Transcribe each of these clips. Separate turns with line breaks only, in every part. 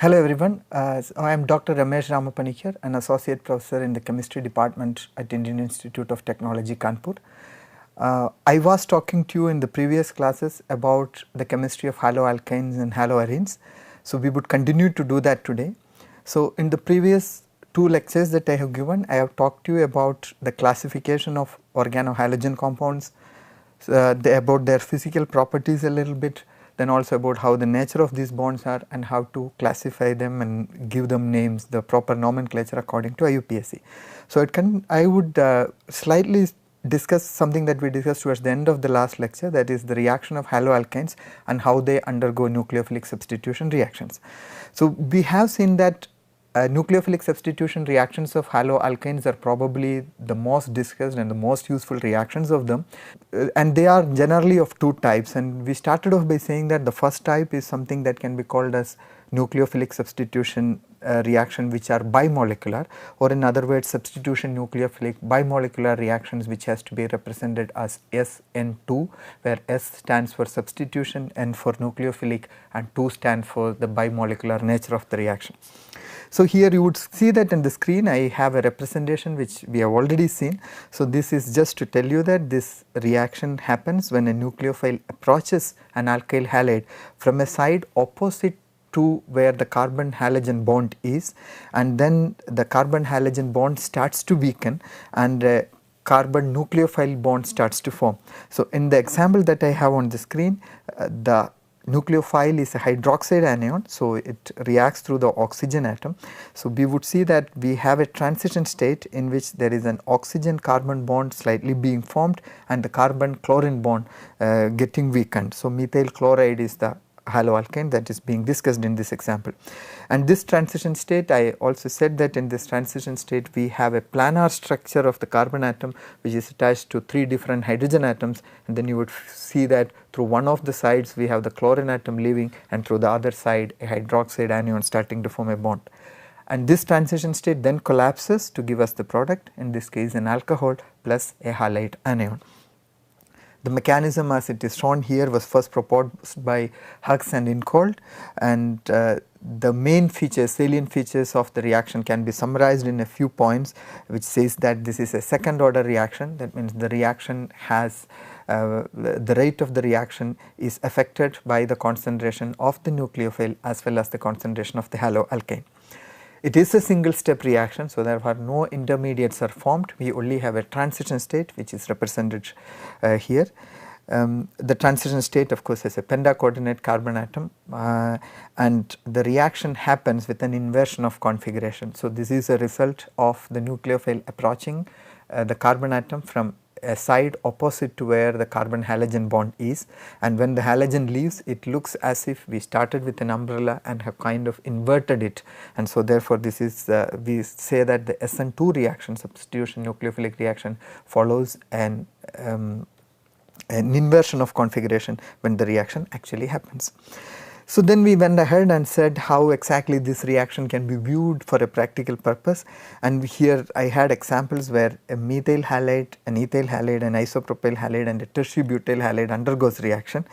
Hello everyone, I am Dr. Ramesh Ramapanikar, an associate professor in the chemistry department at Indian Institute of Technology, Kanpur. I was talking to you in the previous classes about the chemistry of haloalkanes and haloarenes. So, we would continue to do that today. So, in the previous two lectures that I have given, I have talked to you about the classification of organohalogen compounds, about their physical properties a little bit, then also about how the nature of these bonds are and how to classify them and give them names, the proper nomenclature according to IUPAC. So, I would slightly discuss something that we discussed towards the end of the last lecture, that is the reaction of haloalkanes and how they undergo nucleophilic substitution reactions. So, we have seen that nucleophilic substitution reactions of haloalkanes are probably the most discussed and the most useful reactions of them, and they are generally of two types, and we started off by saying that the first type is something that can be called as nucleophilic substitution reaction which are bimolecular, or in other words substitution nucleophilic bimolecular reactions which has to be represented as SN2, where S stands for substitution, N for nucleophilic, and 2 stand for the bimolecular nature of the reaction. So, here you would see that in the screen I have a representation which we have already seen. So, this is just to tell you that this reaction happens when a nucleophile approaches an alkyl halide from a side opposite to where the carbon halogen bond is, and then the carbon halogen bond starts to weaken and a carbon nucleophile bond starts to form. So, in the example that I have on the screen, the nucleophile is a hydroxide anion, so it reacts through the oxygen atom. So, we would see that we have a transition state in which there is an oxygen carbon bond slightly being formed and the carbon chlorine bond getting weakened. So, methyl chloride is the haloalkane that is being discussed in this example. And this transition state, I also said that in this transition state we have a planar structure of the carbon atom which is attached to 3 different hydrogen atoms, and then you would see that through one of the sides we have the chlorine atom leaving, and through the other side a hydroxide anion starting to form a bond. And this transition state then collapses to give us the product, in this case an alcohol plus a halide anion. The mechanism as it is shown here was first proposed by Hughes and Ingold, and the main features, salient features of the reaction can be summarized in a few points, which says that this is a second order reaction. That means the reaction has the rate of the reaction is affected by the concentration of the nucleophile as well as the concentration of the haloalkane. It is a single step reaction, so therefore no intermediates are formed. We only have a transition state which is represented here. The transition state of course has a pentacoordinate carbon atom, and the reaction happens with an inversion of configuration. So, this is a result of the nucleophile approaching the carbon atom from a side opposite to where the carbon halogen bond is, and when the halogen leaves it looks as if we started with an umbrella and have kind of inverted it, and so therefore this is we say that the SN2 reaction, substitution nucleophilic reaction, follows an inversion of configuration when the reaction actually happens. So, then we went ahead and said how exactly this reaction can be viewed for a practical purpose, and here I had examples where a methyl halide, an ethyl halide, an isopropyl halide and a tertiary butyl halide undergoes reaction,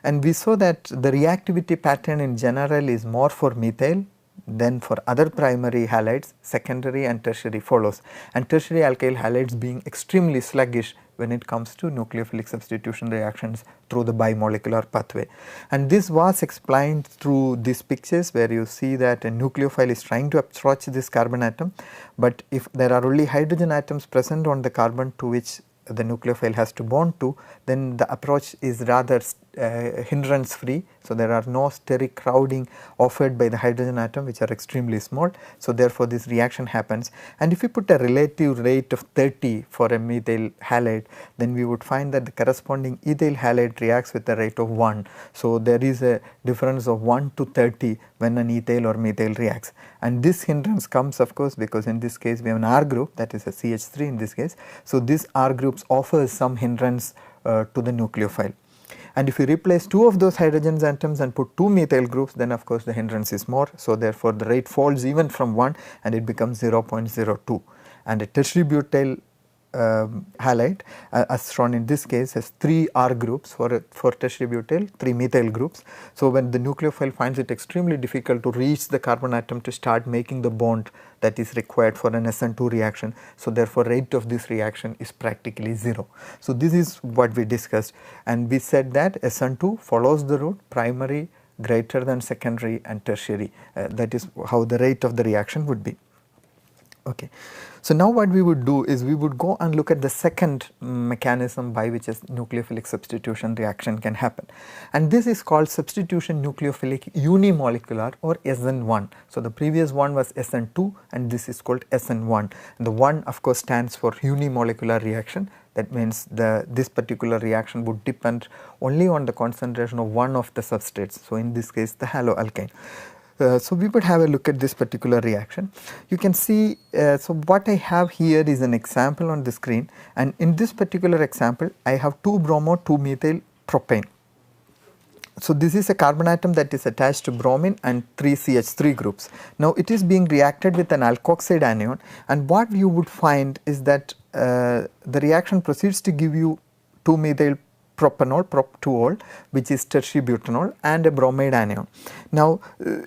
and we saw that the reactivity pattern in general is more for methyl. Then for other primary halides, secondary and tertiary follows, and tertiary alkyl halides being extremely sluggish when it comes to nucleophilic substitution reactions through the bimolecular pathway. And this was explained through these pictures where you see that a nucleophile is trying to approach this carbon atom, but if there are only hydrogen atoms present on the carbon to which the nucleophile has to bond to, then the approach is rather hindrance free. So, there are no steric crowding offered by the hydrogen atom which are extremely small. So, therefore, this reaction happens, and if we put a relative rate of 30 for a methyl halide, then we would find that the corresponding ethyl halide reacts with a rate of 1. So, there is a difference of 1 to 30 when an ethyl or methyl reacts, and this hindrance comes of course because in this case we have an R group, that is a CH3 in this case. So, this R groups offers some hindrance to the nucleophile. And if you replace 2 of those hydrogen atoms and put 2 methyl groups, then of course the hindrance is more. So, therefore, the rate falls even from 1 and it becomes 0.02, and a tertiary butyl halide as shown in this case as 3 R groups for tertiary butyl, 3 methyl groups. So, when the nucleophile finds it extremely difficult to reach the carbon atom to start making the bond that is required for an SN2 reaction. So, therefore, rate of this reaction is practically 0. So, this is what we discussed, and we said that SN2 follows the route primary greater than secondary and tertiary, that is how the rate of the reaction would be. Okay. So, now what we would do is we would go and look at the second mechanism by which a nucleophilic substitution reaction can happen, and this is called substitution nucleophilic unimolecular or SN1. So, the previous one was SN2 and this is called SN1, and the 1 of course stands for unimolecular reaction. That means this particular reaction would depend only on the concentration of one of the substrates. So, in this case the haloalkane. So, we would have a look at this particular reaction. You can see, so what I have here is an example on the screen, and in this particular example I have 2-bromo 2-methyl propane. So, this is a carbon atom that is attached to bromine and 3 CH3 groups. Now, it is being reacted with an alkoxide anion, and what you would find is that the reaction proceeds to give you 2-methyl propanol, prop2ol, which is tertiary butanol, and a bromide anion. Now,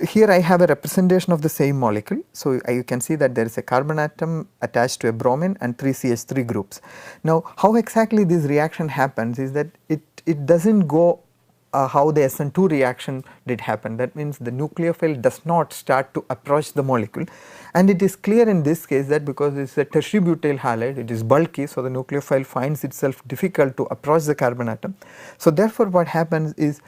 here I have a representation of the same molecule. So, you can see that there is a carbon atom attached to a bromine and 3 CH3 groups. Now, how exactly this reaction happens is that it does not go how the SN2 reaction did happen. That means the nucleophile does not start to approach the molecule, and it is clear in this case that because it is a tertiary butyl halide, it is bulky, so the nucleophile finds itself difficult to approach the carbon atom. So, therefore, what happens is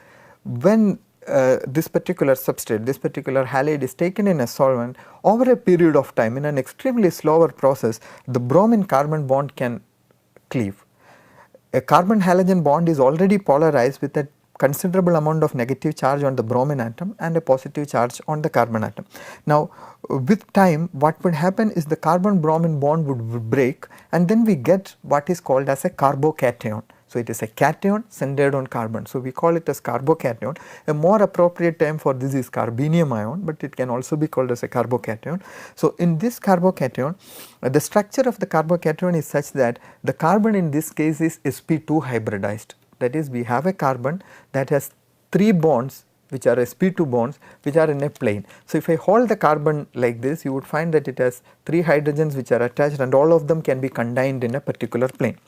when this particular substrate, this particular halide is taken in a solvent, over a period of time in an extremely slower process, the bromine carbon bond can cleave. A carbon halogen bond is already polarized with a considerable amount of negative charge on the bromine atom and a positive charge on the carbon atom. Now, with time what would happen is the carbon bromine bond would break, and then we get what is called as a carbocation. So, it is a cation centered on carbon. So, we call it as carbocation. A more appropriate term for this is carbenium ion, but it can also be called as a carbocation. So, in this carbocation, the structure of the carbocation is such that the carbon in this case is sp2 hybridized. That is, we have a carbon that has 3 bonds which are sp2 bonds which are in a plane. So, if I hold the carbon like this, you would find that it has 3 hydrogens which are attached, and all of them can be contained in a particular plane.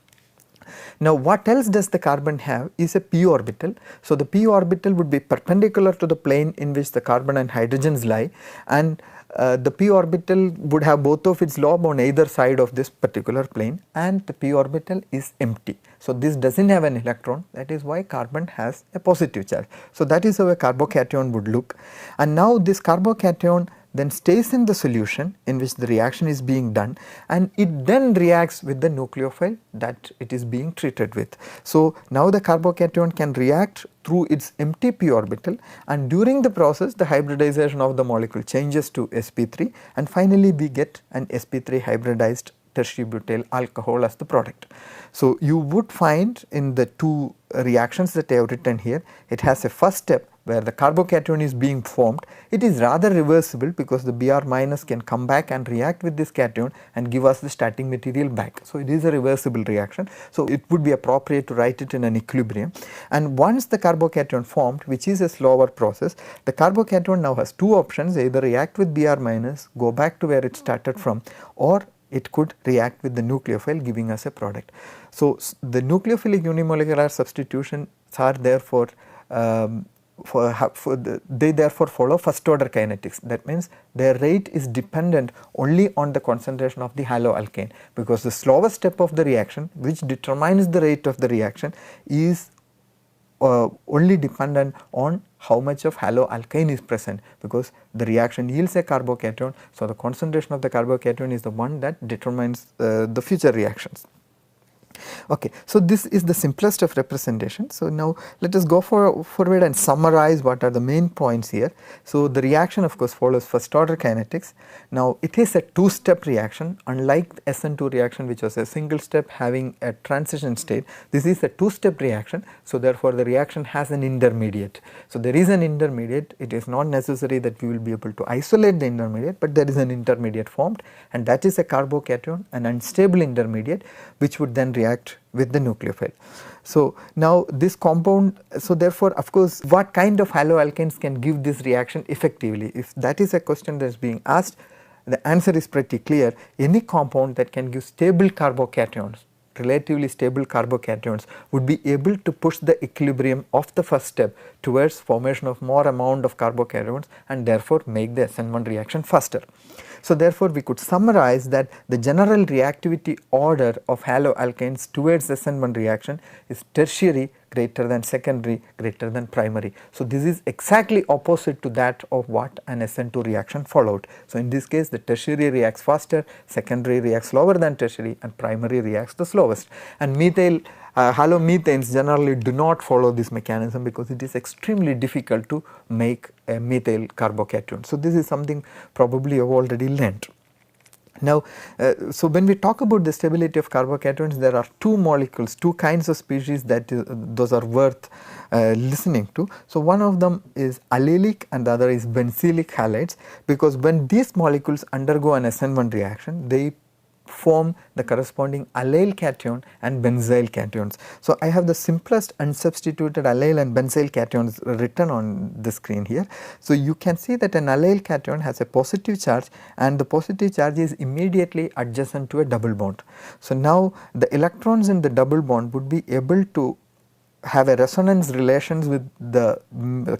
Now, what else does the carbon have is a p orbital. So, the p orbital would be perpendicular to the plane in which the carbon and hydrogens lie, and the p orbital would have both of its lobe on either side of this particular plane, and the p orbital is empty. So, this does not have an electron, that is why carbon has a positive charge. So, that is how a carbocation would look, and now this carbocation then stays in the solution in which the reaction is being done, and it then reacts with the nucleophile that it is being treated with. So, now the carbocation can react through its empty p orbital, and during the process the hybridization of the molecule changes to sp3, and finally we get an sp3 hybridized tertiary butyl alcohol as the product. So, you would find in the 2 reactions that I have written here, it has a first step where the carbocation is being formed. It is rather reversible because the Br minus can come back and react with this cation and give us the starting material back. So, it is a reversible reaction. So, it would be appropriate to write it in an equilibrium, and once the carbocation formed, which is a slower process, the carbocation now has 2 options: either react with Br minus, go back to where it started from, or it could react with the nucleophile giving us a product. So, the nucleophilic unimolecular substitutions are therefore they therefore follow first order kinetics. That means their rate is dependent only on the concentration of the haloalkane, because the slowest step of the reaction which determines the rate of the reaction is only dependent on how much of haloalkane is present, because the reaction yields a carbocation. So, the concentration of the carbocation is the one that determines the future reactions. Okay, so this is the simplest of representation. So now let us go forward and summarize what are the main points here. So the reaction of course follows first order kinetics. Now it is a two-step reaction, unlike the SN2 reaction which was a single step having a transition state. This is a two-step reaction, so therefore the reaction has an intermediate. So there is an intermediate. It is not necessary that we will be able to isolate the intermediate, but there is an intermediate formed, and that is a carbocation, an unstable intermediate which would then react with the nucleophile. So now this compound, so therefore of course what kind of haloalkanes can give this reaction effectively? If that is a question that is being asked, the answer is pretty clear. Any compound that can give stable carbocations, relatively stable carbocations, would be able to push the equilibrium of the first step towards formation of more amount of carbocations and therefore make the SN1 reaction faster. So therefore we could summarize that the general reactivity order of haloalkanes towards SN1 reaction is tertiary greater than secondary greater than primary. So this is exactly opposite to that of what an SN2 reaction followed. So in this case the tertiary reacts faster, secondary reacts slower than tertiary, and primary reacts the slowest. And methyl halomethanes generally do not follow this mechanism because it is extremely difficult to make a methyl carbocation. So this is something probably you have already learnt. Now, so when we talk about the stability of carbocations, there are two molecules, two kinds of species that those are worth listening to. So one of them is allylic and the other is benzylic halides, because when these molecules undergo an SN1 reaction, they form the corresponding allyl cation and benzyl cations. So I have the simplest unsubstituted allyl and benzyl cations written on the screen here. So you can see that an allyl cation has a positive charge, and the positive charge is immediately adjacent to a double bond. So now the electrons in the double bond would be able to have a resonance relations with the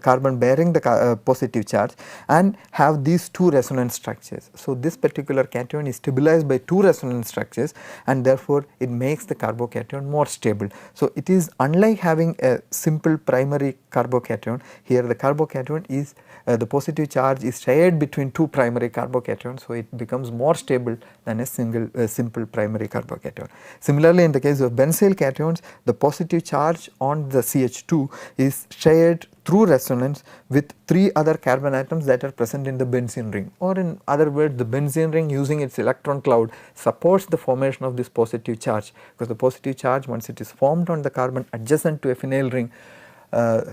carbon bearing the positive charge and have these two resonance structures. So this particular cation is stabilized by two resonance structures, and therefore it makes the carbocation more stable. So it is unlike having a simple primary carbocation. Here the carbocation is the positive charge is shared between two primary carbocations, so it becomes more stable than a simple primary carbocation. Similarly, in the case of benzyl cations, the positive charge on the CH2 is shared through resonance with three other carbon atoms that are present in the benzene ring, or in other words, the benzene ring using its electron cloud supports the formation of this positive charge, because the positive charge, once it is formed on the carbon adjacent to a phenyl ring,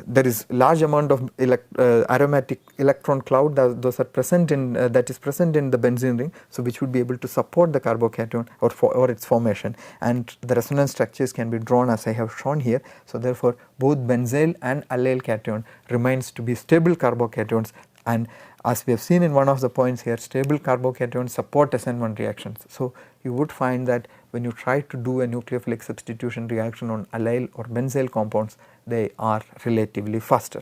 there is large amount of aromatic electron cloud those are present in that is present in the benzene ring, so which would be able to support the carbocation or its formation, and the resonance structures can be drawn as I have shown here. So therefore both benzyl and allyl cation remains to be stable carbocations, and as we have seen in one of the points here, stable carbocations support SN1 reactions. So you would find that when you try to do a nucleophilic substitution reaction on allyl or benzyl compounds, they are relatively faster.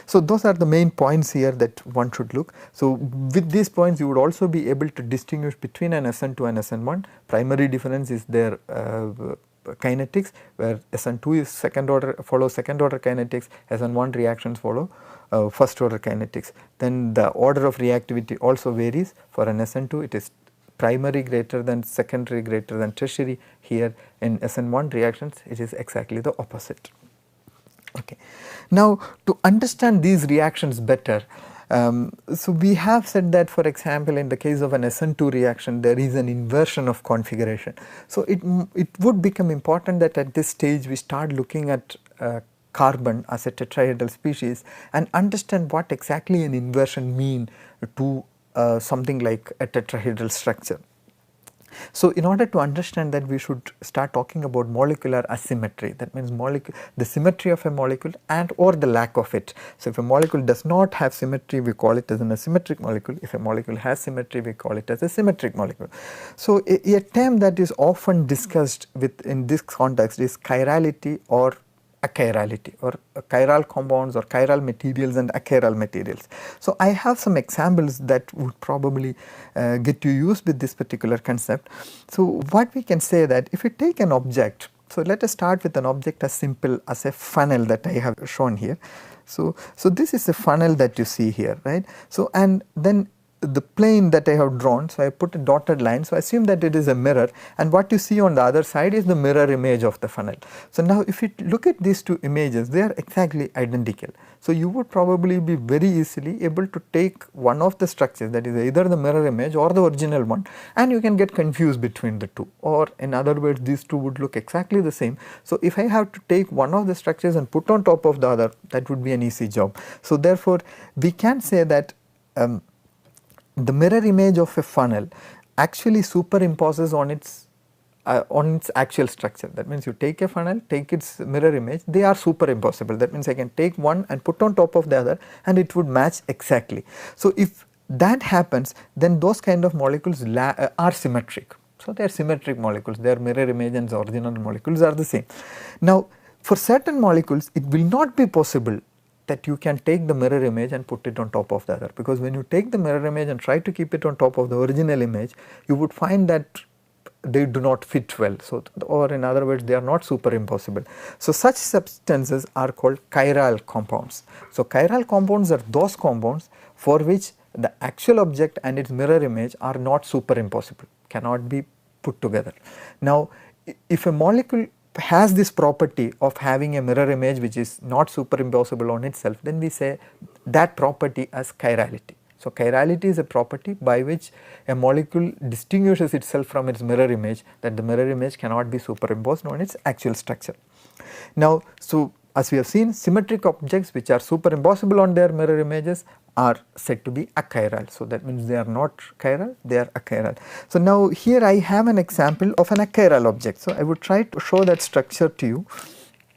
So those are the main points here that one should look. So with these points you would also be able to distinguish between an SN2 and SN1. Primary difference is their kinetics, where SN2 is second order kinetics, SN1 reactions follow first order kinetics. Then the order of reactivity also varies. For an SN2 it is primary greater than secondary greater than tertiary. Here in SN1 reactions it is exactly the opposite. Okay. Now to understand these reactions better, so we have said that, for example, in the case of an SN2 reaction there is an inversion of configuration. So it would become important that at this stage we start looking at carbon as a tetrahedral species and understand what exactly an inversion mean to something like a tetrahedral structure. So in order to understand that, we should start talking about molecular asymmetry. That means the symmetry of a molecule and or the lack of it. So if a molecule does not have symmetry, we call it as an asymmetric molecule. If a molecule has symmetry, we call it as a symmetric molecule. So a term that is often discussed in this context is chirality or achirality, or chiral compounds or chiral materials and achiral materials. So I have some examples that would probably get you used with this particular concept. So what we can say that if you take an object, so let us start with an object as simple as a funnel that I have shown here. So this is a funnel that you see here, right? So and then the plane that I have drawn, so I put a dotted line, so assume that it is a mirror, and what you see on the other side is the mirror image of the funnel. So now if you look at these two images, they are exactly identical. So you would probably be very easily able to take one of the structures, that is either the mirror image or the original one, and you can get confused between the two, or in other words these two would look exactly the same. So if I have to take one of the structures and put on top of the other, that would be an easy job. So therefore we can say that the mirror image of a funnel actually superimposes on its actual structure. That means you take a funnel, take its mirror image, they are superimposable. That means I can take one and put on top of the other and it would match exactly. So if that happens, then those kind of molecules are symmetric. So they are symmetric molecules, their mirror image and the original molecules are the same. Now for certain molecules it will not be possible that you can take the mirror image and put it on top of the other, because when you take the mirror image and try to keep it on top of the original image, you would find that they do not fit well. So, or in other words, they are not superimposable. So such substances are called chiral compounds. So chiral compounds are those compounds for which the actual object and its mirror image are not superimposable, cannot be put together. Now if a molecule has this property of having a mirror image which is not superimposable on itself, then we say that property as chirality. So chirality is a property by which a molecule distinguishes itself from its mirror image, that the mirror image cannot be superimposed on its actual structure. Now so as we have seen, symmetric objects which are superimposable on their mirror images are said to be achiral. So that means they are not chiral, they are achiral. So now here I have an example of an achiral object. So I would try to show that structure to you.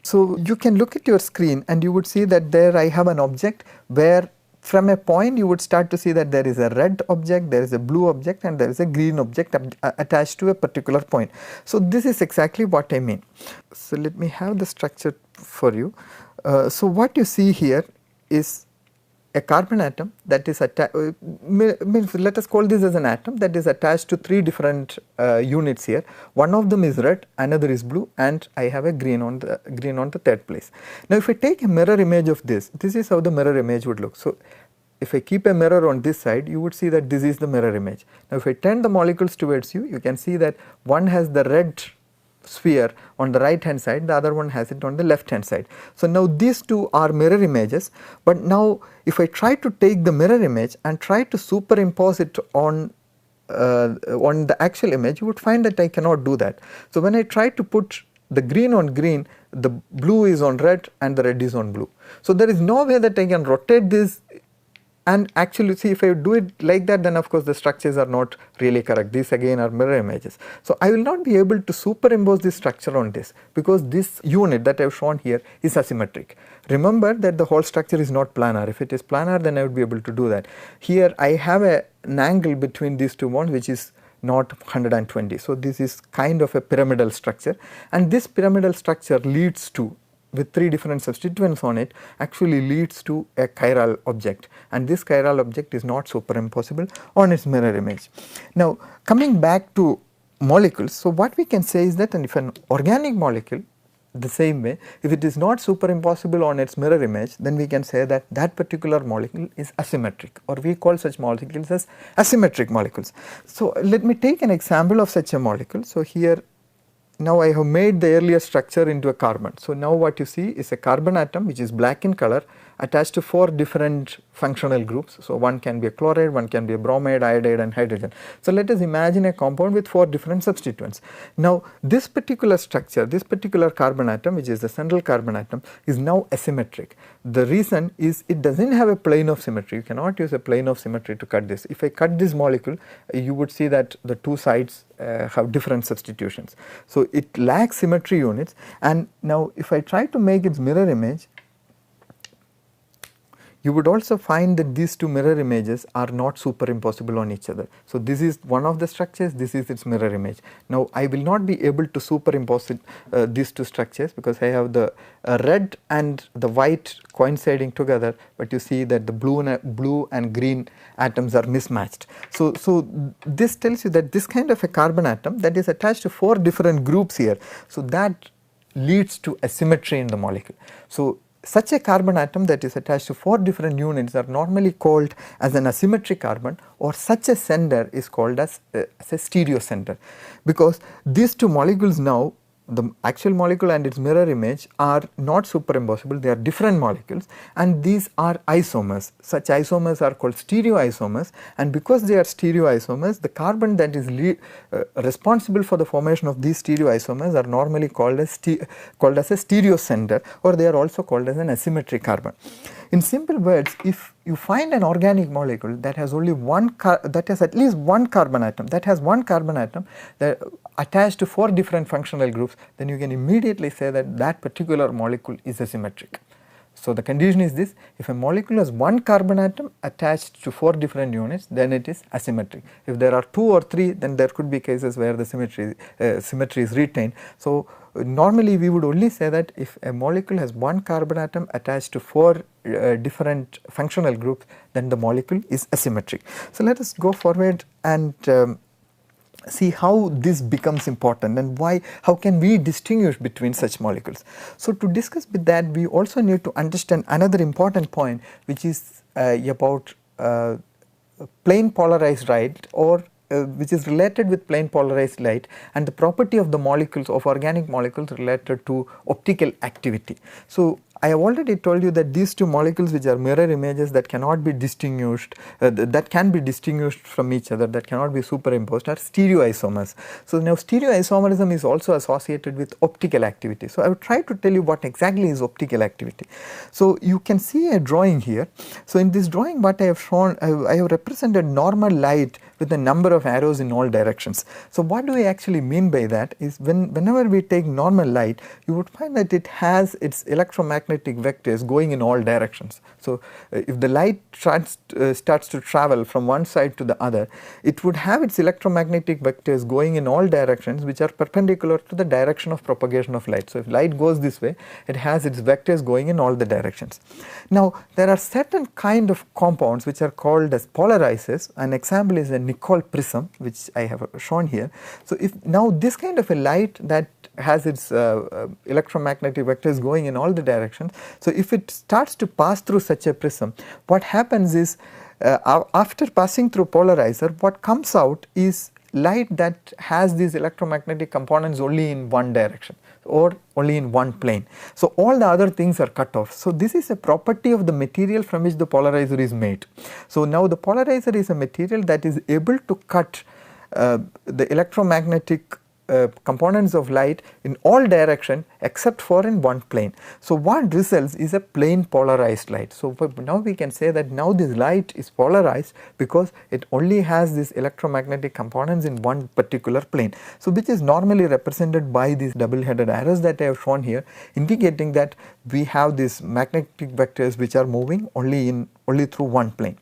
So you can look at your screen and you would see that there I have an object where from a point you would start to see that there is a red object, there is a blue object and there is a green object attached to a particular point. So this is exactly what I mean. So let me have the structure for you. So what you see here is a carbon atom that is means let us call this as an atom that is attached to three different units here. One of them is red, another is blue, and I have a green on the third place. Now if I take a mirror image of this is how the mirror image would look. So if I keep a mirror on this side, you would see that this is the mirror image. Now if I turn the molecules towards you, you can see that one has the red sphere on the right hand side, the other one has it on the left hand side. So now these two are mirror images, but now if I try to take the mirror image and try to superimpose it on the actual image, you would find that I cannot do that. So when I try to put the green on green, the blue is on red and the red is on blue. So there is no way that I can rotate this and actually see if I do it like that, then of course the structures are not really correct. These again are mirror images. So I will not be able to superimpose this structure on this, because this unit that I have shown here is asymmetric. Remember that the whole structure is not planar. If it is planar, then I would be able to do that. Here I have an angle between these two bonds which is not 120. So this is kind of a pyramidal structure, and this pyramidal structure leads to, with three different substituents on it, actually leads to a chiral object, and this chiral object is not superimposable on its mirror image. Now coming back to molecules, so what we can say is that if an organic molecule, the same way, if it is not superimposable on its mirror image, then we can say that that particular molecule is asymmetric, or we call such molecules as asymmetric molecules. So let me take an example of such a molecule. So here now I have made the earlier structure into a carbon. So now what you see is a carbon atom which is black in color attached to four different functional groups. So one can be a chloride, one can be a bromide, iodide and hydrogen. So let us imagine a compound with four different substituents. Now this particular structure, this particular carbon atom, which is the central carbon atom, is now asymmetric. The reason is it does not have a plane of symmetry. You cannot use a plane of symmetry to cut this. If I cut this molecule, you would see that the two sides have different substitutions. So it lacks symmetry units, and now if I try to make its mirror image, you would also find that these two mirror images are not superimposable on each other. So this is one of the structures, this is its mirror image. Now I will not be able to superimpose these two structures, because I have the red and the white coinciding together, but you see that the blue and green atoms are mismatched. So this tells you that this kind of a carbon atom that is attached to four different groups here, so that leads to asymmetry in the molecule. So such a carbon atom that is attached to 4 different units are normally called as an asymmetric carbon, or such a center is called as a stereo center, because these two molecules now, the actual molecule and its mirror image, are not superimposable, they are different molecules, and these are isomers. Such isomers are called stereoisomers, and because they are stereoisomers, the carbon that is responsible for the formation of these stereoisomers are normally called as a stereo center, or they are also called as an asymmetric carbon. In simple words, if you find an organic molecule that has only at least one carbon atom, that attached to 4 different functional groups, then you can immediately say that that particular molecule is asymmetric. So the condition is this: if a molecule has one carbon atom attached to 4 different units, then it is asymmetric. If there are 2 or 3, then there could be cases where the symmetry is retained. So normally we would only say that if a molecule has one carbon atom attached to 4 different functional groups, then the molecule is asymmetric. So let us go forward and see how this becomes important and how can we distinguish between such molecules. So to discuss with that, we also need to understand another important point, which is about plane polarized light, or which is related with plane polarized light, and the property of the molecules, of organic molecules, related to optical activity. So I have already told you that these two molecules, which are mirror images that cannot be distinguished, that can be distinguished from each other, that cannot be superimposed, are stereoisomers. So now stereoisomerism is also associated with optical activity. So I will try to tell you what exactly is optical activity. So you can see a drawing here. So in this drawing, what I have shown, I have represented normal light with a number of arrows in all directions. So what do we actually mean by that is, whenever we take normal light, you would find that it has its electromagnetic vectors going in all directions. So if the light starts to travel from one side to the other, it would have its electromagnetic vectors going in all directions, which are perpendicular to the direction of propagation of light. So if light goes this way, it has its vectors going in all the directions. Now there are certain kind of compounds which are called as polarizers. An example is a nickel prism, which I have shown here. So if now this kind of a light that has its electromagnetic vectors going in all the directions, so if it starts to pass through such a prism, what happens is, after passing through polarizer, what comes out is light that has these electromagnetic components only in one direction, or only in one plane. So all the other things are cut off. So this is a property of the material from which the polarizer is made. So now the polarizer is a material that is able to cut the electromagnetic components of light in all direction except for in one plane. So what results is a plane polarized light. So now we can say that now this light is polarized because it only has these electromagnetic components in one particular plane. So which is normally represented by these double headed arrows that I have shown here, indicating that we have these magnetic vectors which are moving only through one plane.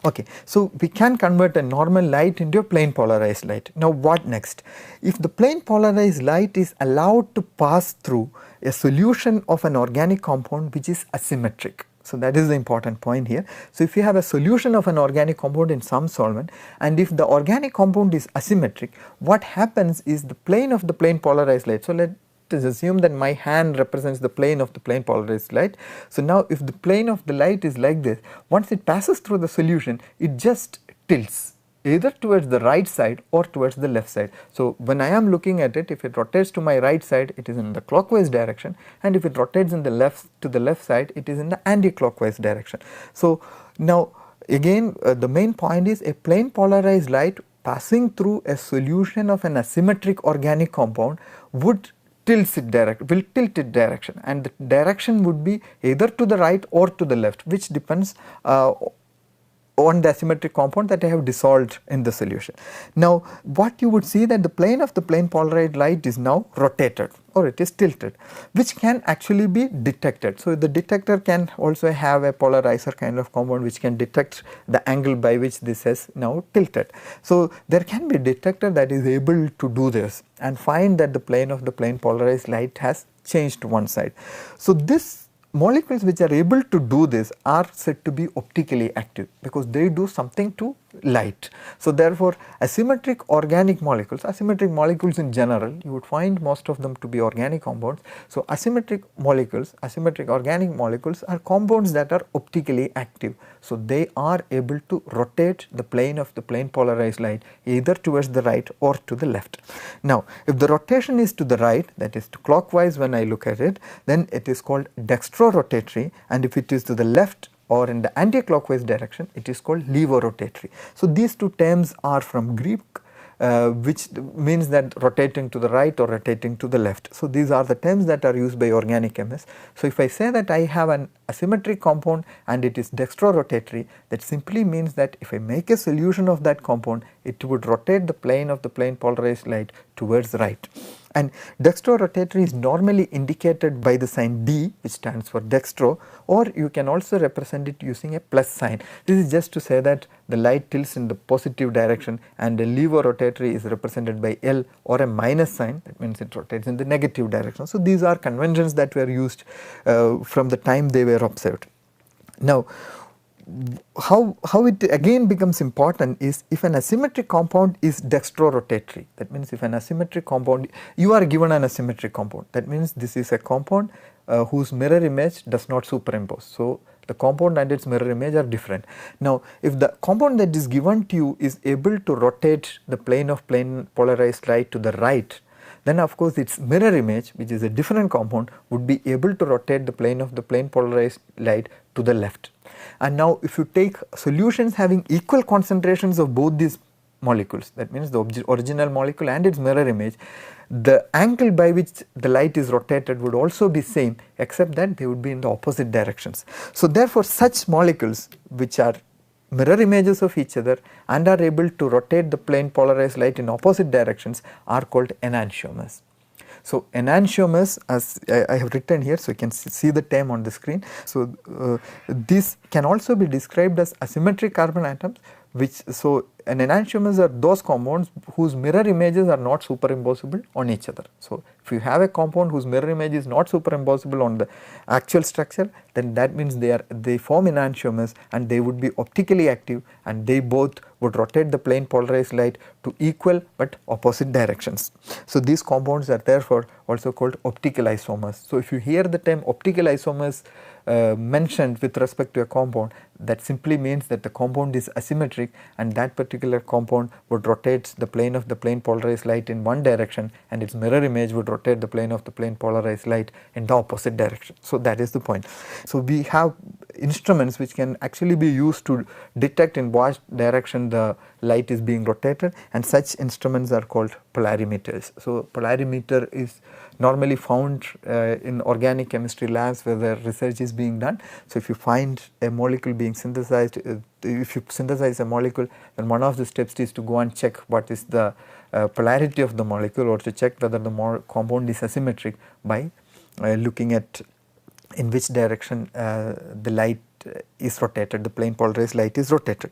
Okay, so we can convert a normal light into a plane polarized light. Now what next? If the plane polarized light is allowed to pass through a solution of an organic compound which is asymmetric. So that is the important point here. So if you have a solution of an organic compound in some solvent, and if the organic compound is asymmetric, what happens is the plane of the plane polarized light. So let us assume that my hand represents the plane of the plane polarized light. So now if the plane of the light is like this, once it passes through the solution, it just tilts either towards the right side or towards the left side. So when I am looking at it, if it rotates to my right side, it is in the clockwise direction, and if it rotates in the left side, it is in the anti-clockwise direction. So now again, the main point is a plane polarized light passing through a solution of an asymmetric organic compound will tilt its direction, and the direction would be either to the right or to the left, which depends on the asymmetric compound that I have dissolved in the solution. Now what you would see that the plane of the plane polarized light is now rotated, or it is tilted, which can actually be detected. So the detector can also have a polarizer kind of compound which can detect the angle by which this has now tilted. So there can be a detector that is able to do this and find that the plane of the plane polarized light has changed to one side. So this molecules which are able to do this are said to be optically active because they do something to light. So therefore, asymmetric organic molecules, asymmetric molecules in general, you would find most of them to be organic compounds. So asymmetric molecules, asymmetric organic molecules are compounds that are optically active. So they are able to rotate the plane of the plane polarized light either towards the right or to the left. Now if the rotation is to the right, that is to clockwise when I look at it, then it is called dextrorotatory, and if it is to the left or in the anti-clockwise direction, it is called levorotatory. So these two terms are from Greek, which means that rotating to the right or rotating to the left. So these are the terms that are used by organic chemists. So if I say that I have an asymmetric compound and it is dextrorotatory, that simply means that if I make a solution of that compound, it would rotate the plane of the plane polarized light towards the right. And dextrorotatory is normally indicated by the sign D, which stands for dextro, or you can also represent it using a plus sign. This is just to say that the light tilts in the positive direction, and the levorotatory is represented by L or a minus sign, that means it rotates in the negative direction. So these are conventions that were used from the time they were observed. Now how it again becomes important is if an asymmetric compound is dextrorotatory, that means if an asymmetric compound, you are given an asymmetric compound, that means this is a compound whose mirror image does not superimpose. So the compound and its mirror image are different. Now if the compound that is given to you is able to rotate the plane of plane polarized light to the right, then of course its mirror image, which is a different compound, would be able to rotate the plane of the plane polarized light to the left. And now if you take solutions having equal concentrations of both these molecules, that means the original molecule and its mirror image, the angle by which the light is rotated would also be same, except that they would be in the opposite directions. So therefore such molecules which are mirror images of each other and are able to rotate the plane polarized light in opposite directions are called enantiomers. So enantiomers, as I have written here, so you can see the term on the screen. So this can also be described as asymmetric carbon atoms, which so enantiomers are those compounds whose mirror images are not superimposable on each other. So if you have a compound whose mirror image is not superimposable on the actual structure, then that means they form enantiomers and they would be optically active, and they both would rotate the plane polarized light to equal but opposite directions. So these compounds are therefore also called optical isomers. So if you hear the term optical isomers mentioned with respect to a compound, that simply means that the compound is asymmetric and that particular compound would rotate the plane of the plane polarized light in one direction and its mirror image would rotate the plane of the plane polarized light in the opposite direction. So that is the point. So we have instruments which can actually be used to detect in what direction the light is being rotated, and such instruments are called polarimeters. So polarimeter is normally found in organic chemistry labs where the research is being done. So if you find a molecule being synthesized, if you synthesize a molecule, then one of the steps is to go and check what is the polarity of the molecule, or to check whether the compound is asymmetric by looking at in which direction the light is rotated, the plane polarized light is rotated.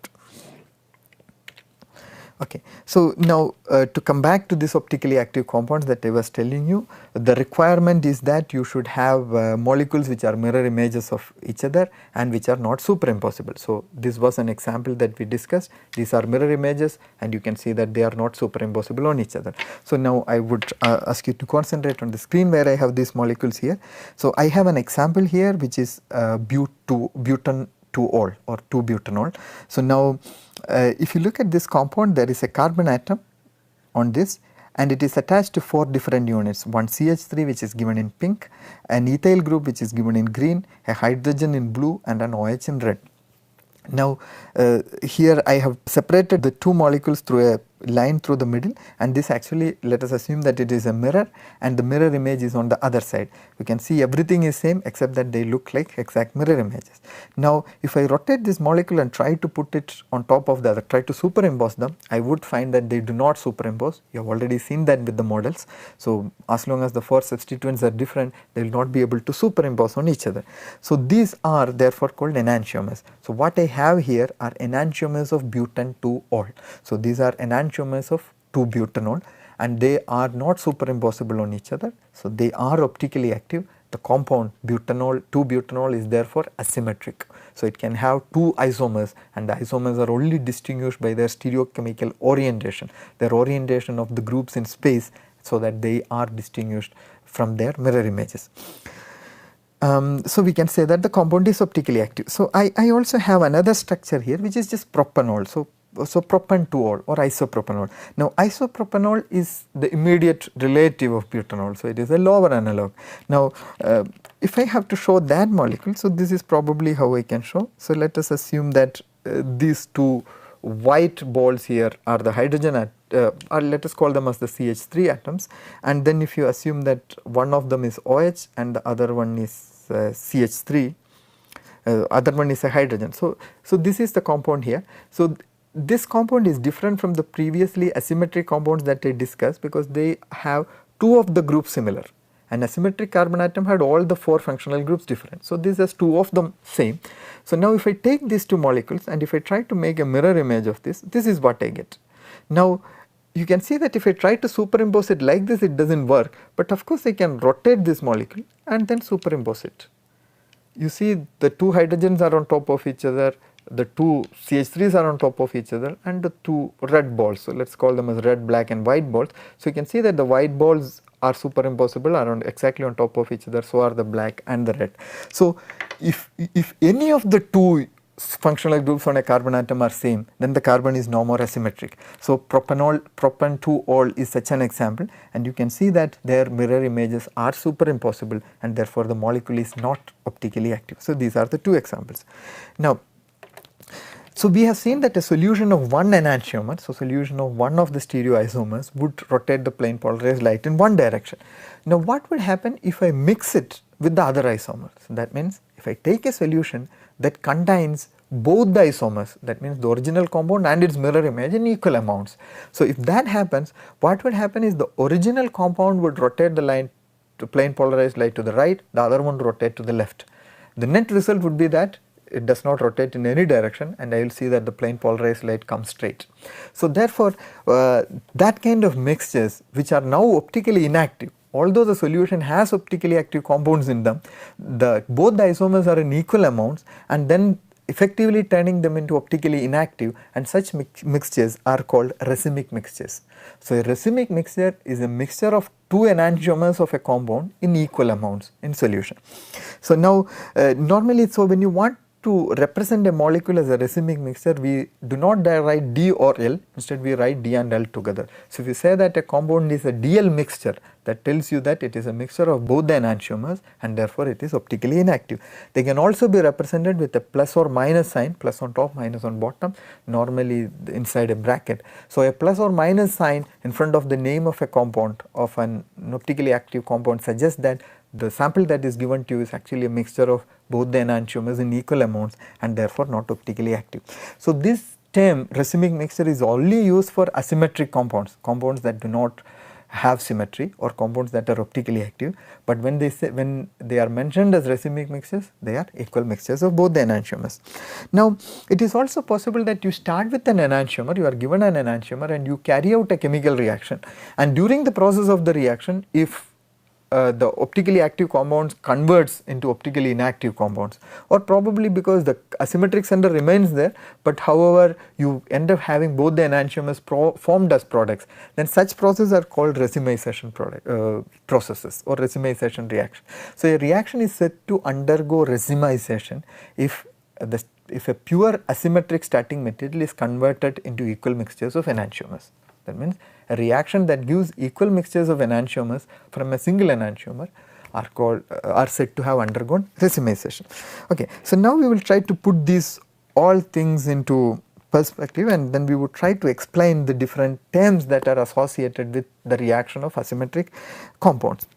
Okay. So now to come back to this optically active compounds that I was telling you, the requirement is that you should have molecules which are mirror images of each other and which are not superimposable. So this was an example that we discussed. These are mirror images and you can see that they are not superimposable on each other. So now I would ask you to concentrate on the screen where I have these molecules here. So I have an example here which is butan 2-ol or 2-butanol. So now if you look at this compound, there is a carbon atom on this and it is attached to 4 different units, one CH3 which is given in pink, an ethyl group which is given in green, a hydrogen in blue and an OH in red. Now here I have separated the two molecules through a line through the middle, and this actually, let us assume that it is a mirror and the mirror image is on the other side. You can see everything is same except that they look like exact mirror images. Now if I rotate this molecule and try to put it on top of the other, try to superimpose them, I would find that they do not superimpose. You have already seen that with the models. So as long as the 4 substituents are different, they will not be able to superimpose on each other. So these are therefore called enantiomers. So what I have here are enantiomers of butan 2-ol. So these are enantiomers of 2-butanol and they are not superimposable on each other. So they are optically active. the compound butanol, 2-butanol is therefore asymmetric. So it can have 2 isomers, and the isomers are only distinguished by their stereochemical orientation, their orientation of the groups in space, so that they are distinguished from their mirror images. So we can say that the compound is optically active. So I also have another structure here which is just propanol. So propan-2-ol or isopropanol. Now isopropanol is the immediate relative of butanol, so it is a lower analog. Now if I have to show that molecule, so this is probably how I can show. So let us assume that these 2 white balls here are the hydrogen or let us call them as the CH3 atoms, and then if you assume that one of them is OH and the other one is CH3, other one is a hydrogen. So this is the compound here. So this compound is different from the previously asymmetric compounds that I discussed, because they have 2 of the groups similar. An asymmetric carbon atom had all the 4 functional groups different. So this has 2 of them same. So now if I take these 2 molecules and if I try to make a mirror image of this, this is what I get. Now you can see that if I try to superimpose it like this, it does not work, but of course I can rotate this molecule and then superimpose it. You see the 2 hydrogens are on top of each other, the 2 CH3s are on top of each other, and the 2 red balls. So let us call them as red, black and white balls. So you can see that the white balls are superimposable, around exactly on top of each other, so are the black and the red. So if any of the 2 functional groups on a carbon atom are same, then the carbon is no more asymmetric. So propan-2-ol is such an example, and you can see that their mirror images are superimposable, and therefore the molecule is not optically active. So these are the 2 examples. Now so we have seen that a solution of one enantiomer, so solution of one of the stereoisomers, would rotate the plane polarized light in one direction. Now what would happen if I mix it with the other isomers? That means if I take a solution that contains both the isomers, that means the original compound and its mirror image in equal amounts. So if that happens, what would happen is the original compound would rotate the line to plane polarized light to the right, the other one would rotate to the left. The net result would be that it does not rotate in any direction, and I will see that the plane polarized light comes straight. So therefore that kind of mixtures which are now optically inactive, although the solution has optically active compounds in them, both the isomers are in equal amounts, and then effectively turning them into optically inactive, and such mixtures are called racemic mixtures. So a racemic mixture is a mixture of 2 enantiomers of a compound in equal amounts in solution. So now normally, so when you want to represent a molecule as a racemic mixture, we do not write D or L, instead we write D and L together. So if you say that a compound is a DL mixture, that tells you that it is a mixture of both the enantiomers, and therefore it is optically inactive. They can also be represented with a plus or minus sign, plus on top, minus on bottom, normally inside a bracket. So a plus or minus sign in front of the name of a compound, of an optically active compound, suggests that the sample that is given to you is actually a mixture of both the enantiomers in equal amounts, and therefore not optically active. So this term racemic mixture is only used for asymmetric compounds, compounds that do not have symmetry, or compounds that are optically active, but when they are mentioned as racemic mixtures, they are equal mixtures of both the enantiomers. Now it is also possible that you start with an enantiomer, you are given an enantiomer and you carry out a chemical reaction, and during the process of the reaction, if the optically active compounds converts into optically inactive compounds, or probably because the asymmetric center remains there, but however you end up having both the enantiomers formed as products, then such processes are called racemization processes or racemization reaction. So a reaction is said to undergo racemization if a pure asymmetric starting material is converted into equal mixtures of enantiomers. That means a reaction that gives equal mixtures of enantiomers from a single enantiomer are said to have undergone racemization. Okay, so now we will try to put these all things into perspective, and then we would try to explain the different terms that are associated with the reaction of asymmetric compounds.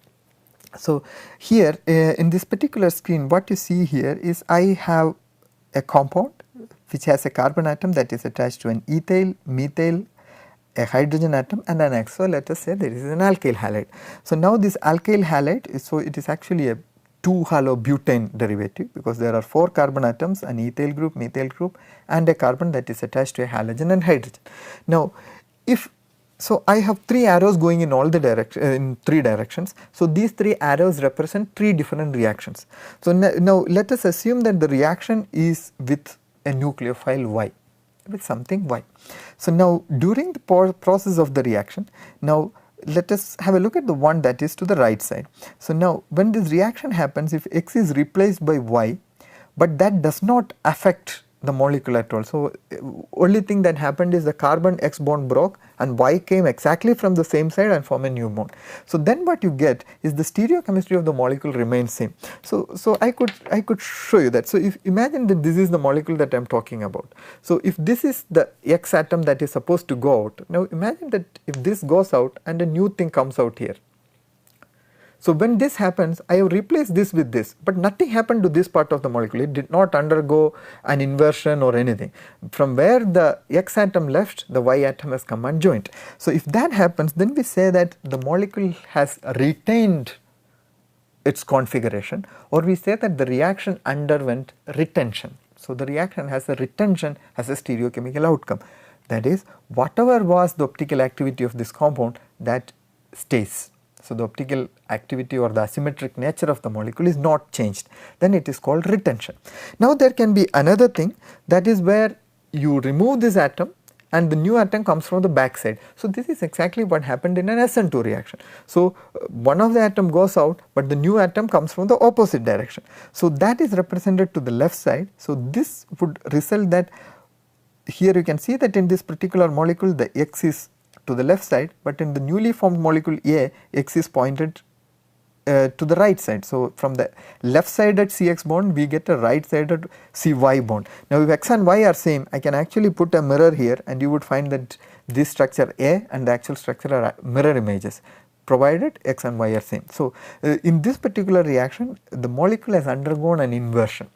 So here in this particular screen, what you see here is I have a compound which has a carbon atom that is attached to an ethyl, methyl, a hydrogen atom and an X. So let us say there is an alkyl halide. So now this alkyl halide is, so it is actually a 2-halobutane derivative, because there are 4 carbon atoms, an ethyl group, methyl group, and a carbon that is attached to a halogen and hydrogen. Now if So I have 3 arrows going in all the in 3 directions. So these 3 arrows represent 3 different reactions. So now let us assume that the reaction is with a nucleophile Y, with something Y. So now during the process of the reaction, now let us have a look at the one that is to the right side. So now when this reaction happens, if X is replaced by Y, but that does not affect the molecule at all. So only thing that happened is the carbon X bond broke and Y came exactly from the same side and form a new bond. So then what you get is the stereochemistry of the molecule remains same. So I could show you that. So if imagine that this is the molecule that I am talking about. So if this is the X atom that is supposed to go out, now imagine that if this goes out and a new thing comes out here. So when this happens, I have replaced this with this, but nothing happened to this part of the molecule. It did not undergo an inversion or anything. From where the X atom left, the Y atom has come and joined. So if that happens, then we say that the molecule has retained its configuration, or we say that the reaction underwent retention. So the reaction has a retention as a stereochemical outcome. That is, whatever was the optical activity of this compound, that stays. So the optical activity or the asymmetric nature of the molecule is not changed, then it is called retention. Now there can be another thing, that is where you remove this atom and the new atom comes from the back side. So this is exactly what happened in an SN2 reaction. So one of the atom goes out, but the new atom comes from the opposite direction. So that is represented to the left side. So this would result that here you can see that in this particular molecule the X is to the left side, but in the newly formed molecule A, X is pointed to the right side. So from the left sided CX bond, we get a right sided CY bond. Now if X and Y are same, I can actually put a mirror here and you would find that this structure A and the actual structure are mirror images, provided X and Y are same. So in this particular reaction, the molecule has undergone an inversion.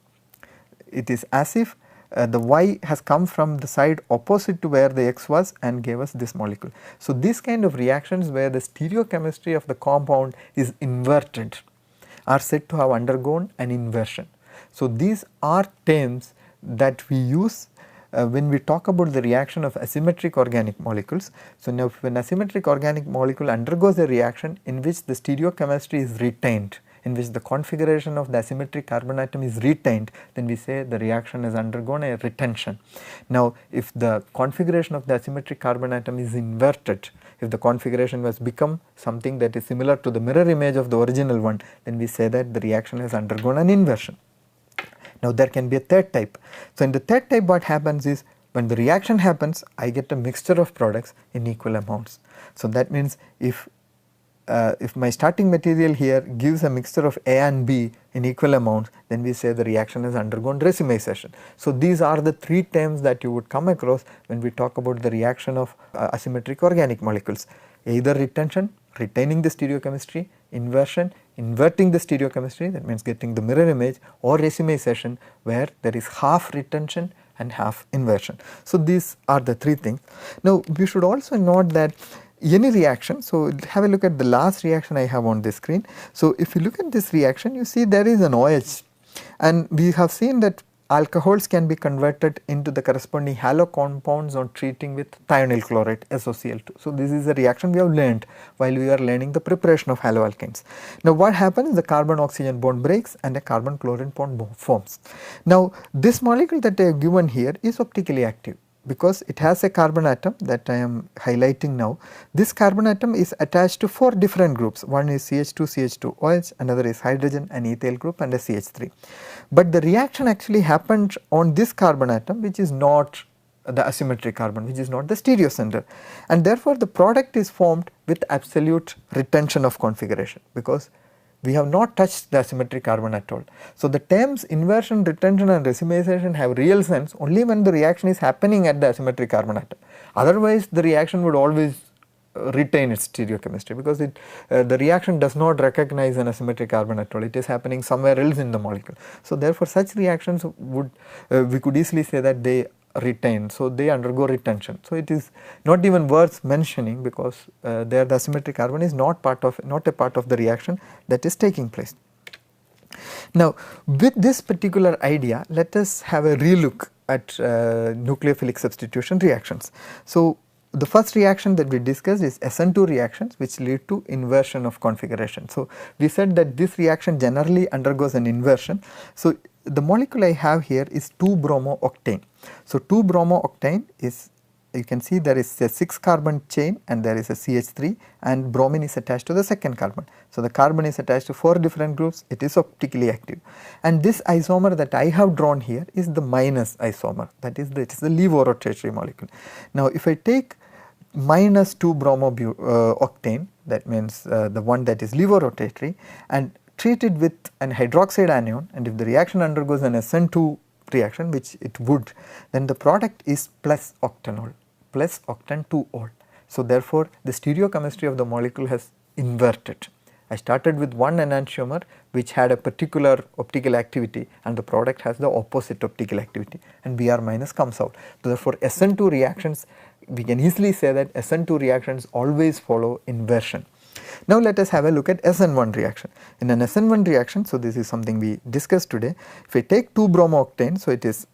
It is as if the Y has come from the side opposite to where the X was and gave us this molecule. So these kind of reactions where the stereochemistry of the compound is inverted are said to have undergone an inversion. So these are terms that we use when we talk about the reaction of asymmetric organic molecules. So now when asymmetric organic molecule undergoes a reaction in which the stereochemistry is retained, in which the configuration of the asymmetric carbon atom is retained, then we say the reaction has undergone a retention. Now if the configuration of the asymmetric carbon atom is inverted, if the configuration has become something that is similar to the mirror image of the original one, then we say that the reaction has undergone an inversion. Now there can be a third type. So in the third type what happens is, when the reaction happens, I get a mixture of products in equal amounts. So that means if my starting material here gives a mixture of A and B in equal amounts, then we say the reaction has undergone racemization. So these are the 3 terms that you would come across when we talk about the reaction of asymmetric organic molecules: either retention, retaining the stereochemistry; inversion, inverting the stereochemistry, that means getting the mirror image; or racemization, where there is half retention and half inversion. So these are the 3 things. Now we should also note that any reaction, so have a look at the last reaction I have on this screen. So if you look at this reaction, you see there is an OH, and we have seen that alcohols can be converted into the corresponding halo compounds on treating with thionyl chloride SOCl2. So this is a reaction we have learned while we are learning the preparation of haloalkanes. Now what happens is the carbon oxygen bond breaks and a carbon chlorine bond forms. Now this molecule that I have given here is optically active, because it has a carbon atom that I am highlighting now. This carbon atom is attached to 4 different groups. One is CH2CH2OH, another is hydrogen and ethyl group, and a CH3. But the reaction actually happened on this carbon atom, which is not the asymmetric carbon, which is not the stereo center, and therefore the product is formed with absolute retention of configuration, because we have not touched the asymmetric carbon at all. So the terms inversion, retention and racemization have real sense only when the reaction is happening at the asymmetric carbon atom. Otherwise the reaction would always retain its stereochemistry, because the reaction does not recognize an asymmetric carbon at all. It is happening somewhere else in the molecule. So therefore such reactions would we could easily say that they retain, so they undergo retention. So it is not even worth mentioning, because there the asymmetric carbon is not a part of the reaction that is taking place. Now with this particular idea, let us have a relook at nucleophilic substitution reactions. So the first reaction that we discussed is SN2 reactions which lead to inversion of configuration. So, we said that this reaction generally undergoes an inversion. So, the molecule I have here is 2-bromo-octane. So, 2-bromo-octane is, you can see there is a 6 carbon chain and there is a CH3 and bromine is attached to the second carbon. So, the carbon is attached to 4 different groups, it is optically active, and this isomer that I have drawn here is the minus isomer, that is it is the levorotatory molecule. Now, if I take minus 2-bromo-octane, that means the one that is levorotatory, and treat it with an hydroxide anion, and if the reaction undergoes an SN2 reaction, which it would, then the product is plus octanol, plus octane 2-ol. So, therefore, the stereochemistry of the molecule has inverted. I started with one enantiomer which had a particular optical activity and the product has the opposite optical activity and Br minus comes out. So, therefore, SN2 reactions, we can easily say that SN2 reactions always follow inversion. Now, let us have a look at SN1 reaction. In an SN1 reaction, so this is something we discussed today. If we take 2-bromo-octane, so it is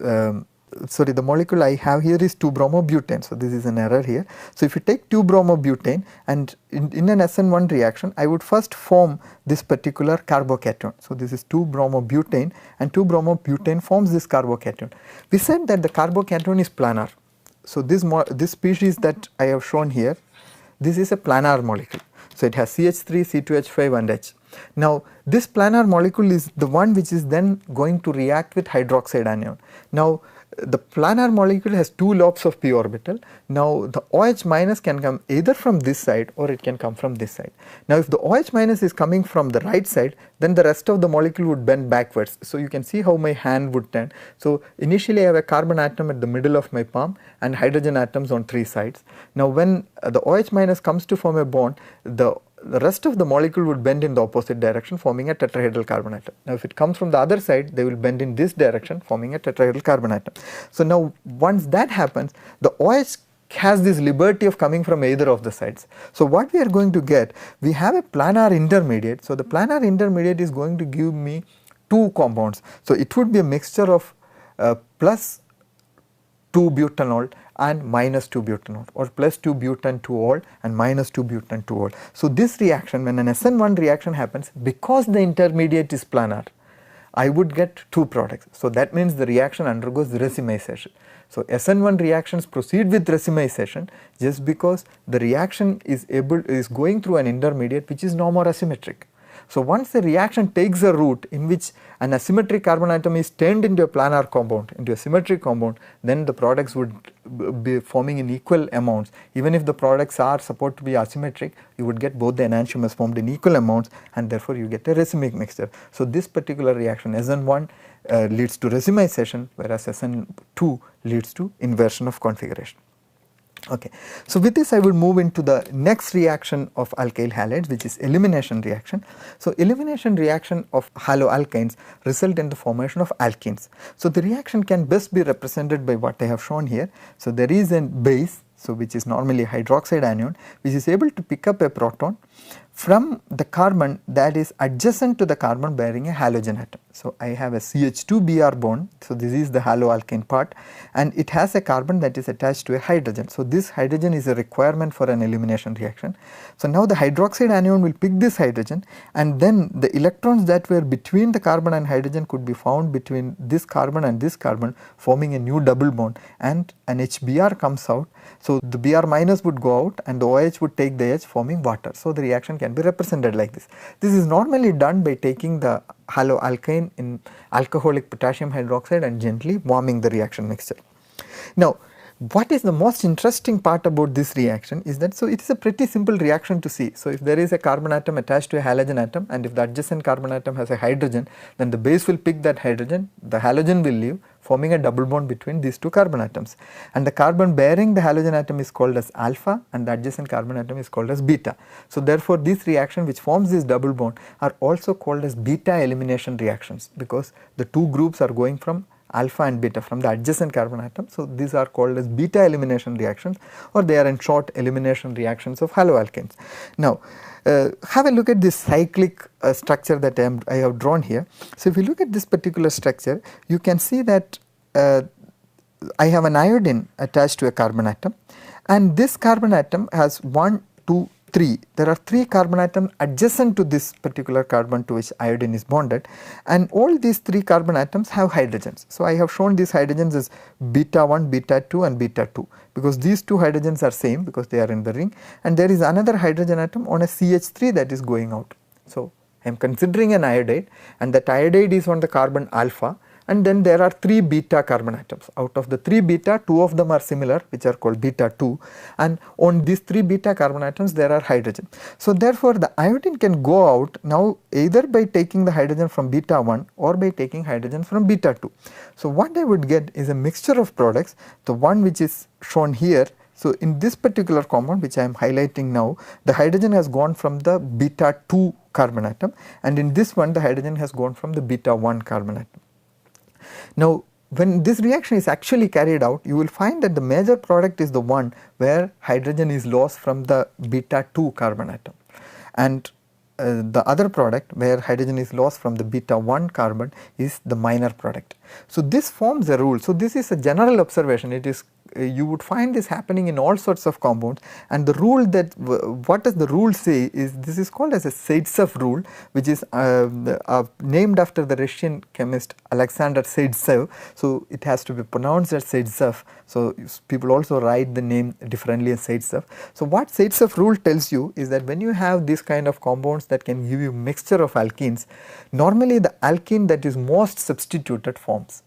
sorry, the molecule I have here is 2-bromo-butane, so this is an error here. So, if you take 2-bromo-butane and in an SN1 reaction, I would first form this particular carbocation. So, this is 2-bromo-butane and 2-bromo-butane forms this carbocation. We said that the carbocation is planar. So, this species that I have shown here, this is a planar molecule. So, it has CH3, C2H5 and H. Now, this planar molecule is the one which is then going to react with hydroxide anion. Now, the planar molecule has 2 lobes of p orbital. Now, the OH minus can come either from this side or it can come from this side. Now, if the OH minus is coming from the right side, then the rest of the molecule would bend backwards. So, you can see how my hand would turn. So, initially I have a carbon atom at the middle of my palm and hydrogen atoms on 3 sides. Now, when the OH minus comes to form a bond, the rest of the molecule would bend in the opposite direction, forming a tetrahedral carbon atom. Now, if it comes from the other side, they will bend in this direction, forming a tetrahedral carbon atom. So, now once that happens, the OH has this liberty of coming from either of the sides. So, what we are going to get, we have a planar intermediate. So, the planar intermediate is going to give me 2 compounds. So, it would be a mixture of plus 2-butanol and minus 2-butanol, or plus 2-butan 2-ol and minus 2-butan 2-ol. So, this reaction, when an SN1 reaction happens, because the intermediate is planar, I would get 2 products. So, that means the reaction undergoes racemization. So, SN1 reactions proceed with racemization just because the reaction is going through an intermediate which is no more asymmetric. So, once the reaction takes a route in which an asymmetric carbon atom is turned into a planar compound, into a symmetric compound, then the products would be forming in equal amounts. Even if the products are supposed to be asymmetric, you would get both the enantiomers formed in equal amounts and therefore you get a racemic mixture. So, this particular reaction SN1 leads to racemization, whereas SN2 leads to inversion of configuration. Okay. So, with this I will move into the next reaction of alkyl halides, which is elimination reaction. So, elimination reaction of haloalkanes result in the formation of alkenes. So, the reaction can best be represented by what I have shown here. So, there is a base, so which is normally hydroxide anion, which is able to pick up a proton from the carbon that is adjacent to the carbon bearing a halogen atom. So, I have a CH2Br bond, so this is the haloalkane part, and it has a carbon that is attached to a hydrogen. So, this hydrogen is a requirement for an elimination reaction. So, now the hydroxide anion will pick this hydrogen and then the electrons that were between the carbon and hydrogen could be found between this carbon and this carbon, forming a new double bond, and an HBr comes out. So, the Br minus would go out and the OH would take the H, forming water. So, the reaction can be represented like this. This is normally done by taking the haloalkane in alcoholic potassium hydroxide and gently warming the reaction mixture. Now, what is the most interesting part about this reaction is that, so it is a pretty simple reaction to see. So, if there is a carbon atom attached to a halogen atom and if the adjacent carbon atom has a hydrogen, then the base will pick that hydrogen, the halogen will leave, forming a double bond between these 2 carbon atoms, and the carbon bearing the halogen atom is called as alpha and the adjacent carbon atom is called as beta. So, therefore, this reaction which forms this double bond are also called as beta elimination reactions, because the 2 groups are going from alpha and beta from the adjacent carbon atom. So, these are called as beta elimination reactions, or they are in short elimination reactions of haloalkanes. Now, have a look at this cyclic structure that I have drawn here. So, if you look at this particular structure, you can see that I have an iodine attached to a carbon atom, and this carbon atom has 1, 2, 3. There are 3 carbon atoms adjacent to this particular carbon to which iodine is bonded, and all these 3 carbon atoms have hydrogens. So, I have shown these hydrogens as beta 1, beta 2 and beta 2, because these 2 hydrogens are same because they are in the ring, and there is another hydrogen atom on a CH3 that is going out. So, I am considering an iodide, and that iodide is on the carbon alpha, and then there are 3 beta carbon atoms. Out of the 3 beta, 2 of them are similar, which are called beta 2, and on these 3 beta carbon atoms there are hydrogen. So, therefore, the iodine can go out now either by taking the hydrogen from beta 1 or by taking hydrogen from beta 2. So, what I would get is a mixture of products, the one which is shown here. So, in this particular compound which I am highlighting now, the hydrogen has gone from the beta 2 carbon atom, and in this one the hydrogen has gone from the beta 1 carbon atom. Now, when this reaction is actually carried out, you will find that the major product is the one where hydrogen is lost from the beta 2 carbon atom, and the other product where hydrogen is lost from the beta 1 carbon is the minor product. So, this forms a rule. So, this is a general observation. It is you would find this happening in all sorts of compounds, and the rule that what does the rule say is, this is called as a Zaitsev rule, which is named after the Russian chemist Alexander Zaitsev. So, it has to be pronounced as Zaitsev. So, people also write the name differently as Zaitsev. So, what Zaitsev rule tells you is that when you have this kind of compounds that can give you mixture of alkenes, normally the alkene that is most substituted forms.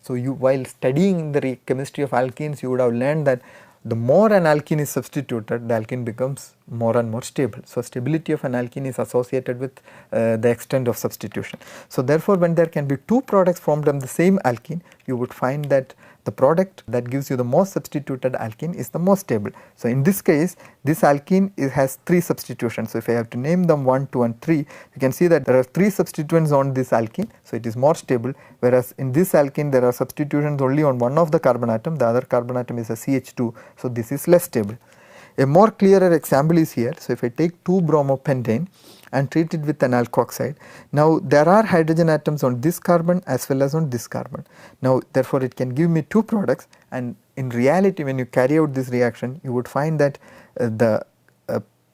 So, you while studying the chemistry of alkenes, you would have learned that the more an alkene is substituted, the alkene becomes more and more stable. So, stability of an alkene is associated with the extent of substitution. So, therefore, when there can be 2 products formed from the same alkene, you would find that the product that gives you the most substituted alkene is the most stable. So, in this case, this alkene has 3 substitutions. So, if I have to name them 1, 2 and 3, you can see that there are 3 substituents on this alkene. So, it is more stable, whereas in this alkene there are substitutions only on one of the carbon atom, the other carbon atom is a CH2. So, this is less stable. A more clearer example is here. So, if I take 2-bromopentane and treat it with an alkoxide, now there are hydrogen atoms on this carbon as well as on this carbon. Now, therefore, it can give me 2 products, and in reality when you carry out this reaction, you would find that the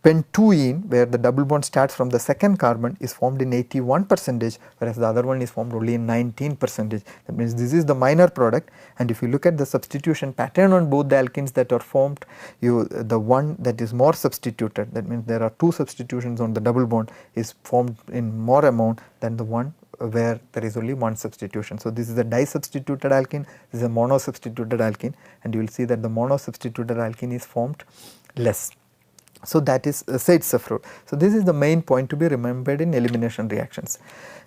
pentuene, where the double bond starts from the second carbon, is formed in 81%, whereas the other one is formed only in 19%. That means this is the minor product, and if you look at the substitution pattern on both the alkenes that are formed, the one that is more substituted, that means there are 2 substitutions on the double bond, is formed in more amount than the one where there is only 1 substitution. So, this is a disubstituted alkene, this is a monosubstituted alkene, and you will see that the monosubstituted alkene is formed less. So, that is Zaitsev rule. So, this is the main point to be remembered in elimination reactions.